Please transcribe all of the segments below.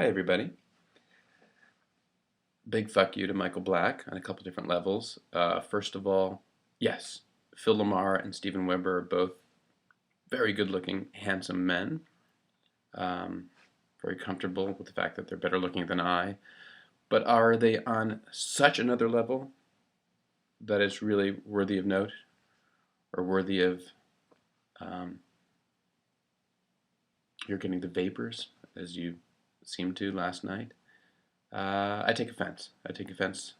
Hi, everybody. Big fuck you to Michael Black on a couple different levels. First of all, yes, Phil LaMarr and Steven Weber are both very good looking, handsome men. Um, very comfortable with the fact that they're better looking than I. But are they on such another level that it's really worthy of note or worthy of you're getting the vapors as you seemed to last night? I take offense. I take offense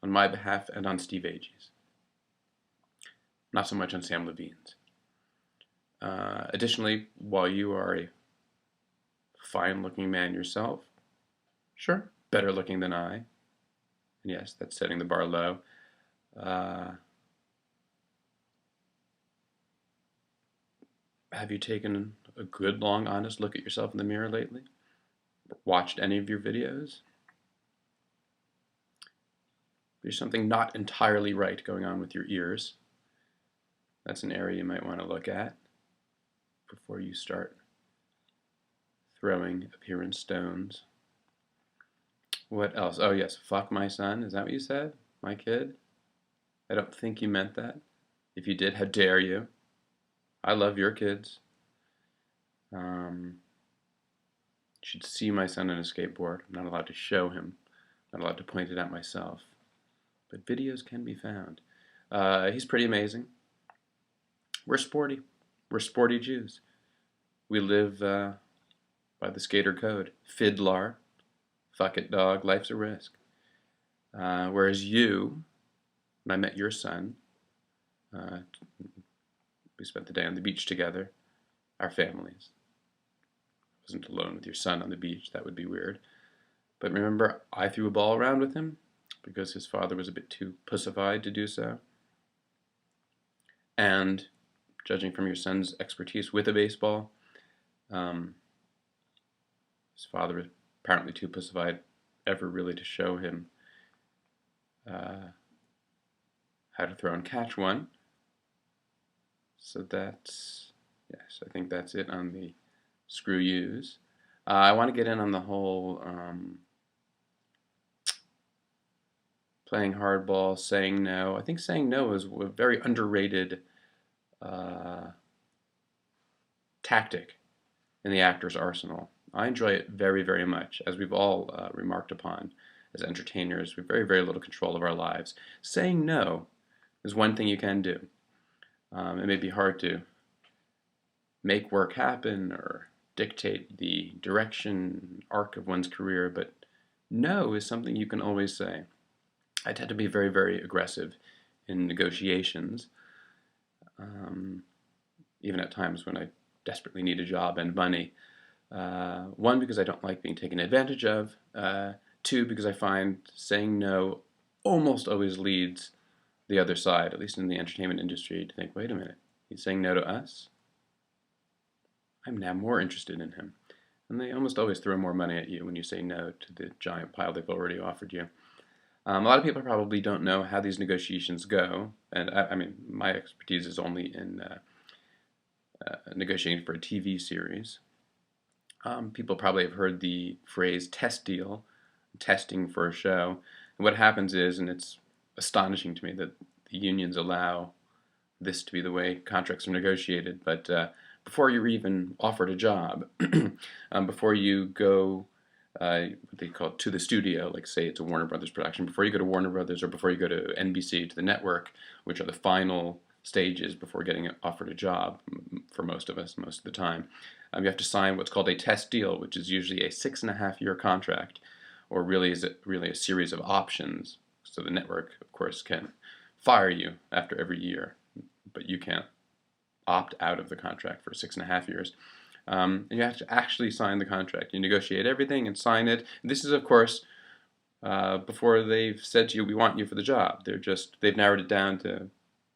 on my behalf and on Steve Agee's. Not so much on Sam Levine's. Additionally, while you are a fine-looking man yourself, sure, better looking than I, and yes, that's setting the bar low. Have you taken a good, long, honest look at yourself in the mirror lately? Watched any of your videos? There's something not entirely right going on with your ears. That's an area you might want to look at before you start throwing appearance stones. What else? Oh, yes, fuck my son. Is that what you said? My kid? I don't think you meant that. If you did, how dare you? I love your kids. You should see my son on a skateboard. I'm not allowed to show him. I'm not allowed to point it out myself. But videos can be found. He's pretty amazing. We're sporty. We're sporty Jews. We live by the skater code. Fiddlar. Fuck it, dog. Life's a risk. Whereas you, when I met your son, we spent the day on the beach together, our families. I wasn't alone with your son on the beach. That would be weird. But remember, I threw a ball around with him because his father was a bit too pussified to do so. And judging from your son's expertise with a baseball, his father was apparently too pussified ever really to show him how to throw and catch one. So that's, yes, I think that's it on the screw yous. I want to get in on the whole playing hardball, saying no. I think saying no is a very underrated tactic in the actor's arsenal. I enjoy it very, very much, as we've all remarked upon as entertainers. We have very, very little control of our lives. Saying no is one thing you can do. It may be hard to make work happen or dictate the direction, arc of one's career, but no is something you can always say. I tend to be very, very aggressive in negotiations, even at times when I desperately need a job and money. One, because I don't like being taken advantage of. Two, because I find saying no almost always leads the other side, at least in the entertainment industry, to think, wait a minute, he's saying no to us? I'm now more interested in him. And they almost always throw more money at you when you say no to the giant pile they've already offered you. A lot of people probably don't know how these negotiations go, and I mean, my expertise is only in negotiating for a TV series. People probably have heard the phrase test deal, testing for a show. And what happens is, and it's astonishing to me that the unions allow this to be the way contracts are negotiated, but before you're even offered a job, before you go what they call it, to the studio, like say it's a Warner Brothers production, before you go to Warner Brothers or before you go to NBC, to the network, which are the final stages before getting offered a job for most of us, most of the time, you have to sign what's called a test deal, which is usually a 6.5-year contract, or really is it really a series of options. So the network, of course, can fire you after every year, but you can't opt out of the contract for 6.5 years. And you have to actually sign the contract. You negotiate everything and sign it. This is, of course, before they've said to you, we want you for the job. They've narrowed it down to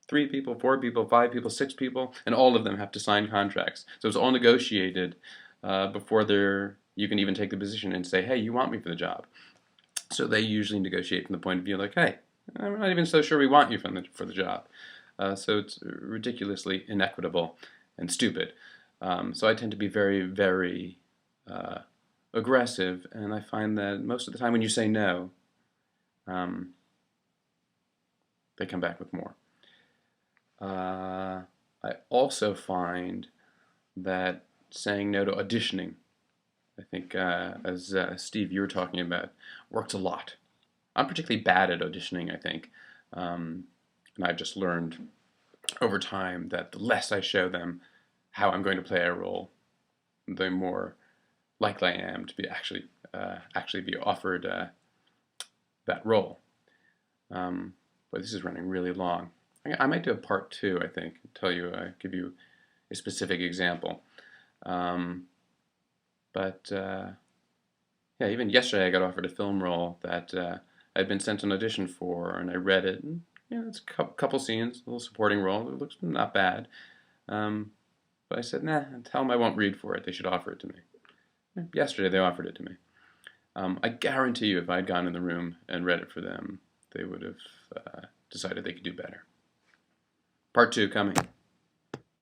3 people, 4 people, 5 people, 6 people, and all of them have to sign contracts. So it's all negotiated before you can even take the position and say, hey, you want me for the job. So they usually negotiate from the point of view like, hey, I'm not even so sure we want you for the job. So it's ridiculously inequitable and stupid. So I tend to be very, very aggressive, and I find that most of the time when you say no, they come back with more. I also find that saying no to auditioning, I think, as Steve, you were talking about, works a lot. I'm particularly bad at auditioning, I think. And I've just learned over time that the less I show them how I'm going to play a role, the more likely I am to be actually be offered that role. But this is running really long. I might do a part two, I think, give you a specific example. But yeah, even yesterday I got offered a film role that I'd been sent an audition for, and I read it. And, it's a couple scenes, a little supporting role. It looks not bad. But I said, nah, tell them I won't read for it. They should offer it to me. Yesterday they offered it to me. I guarantee you if I'd gone in the room and read it for them, they would have decided they could do better. Part two coming.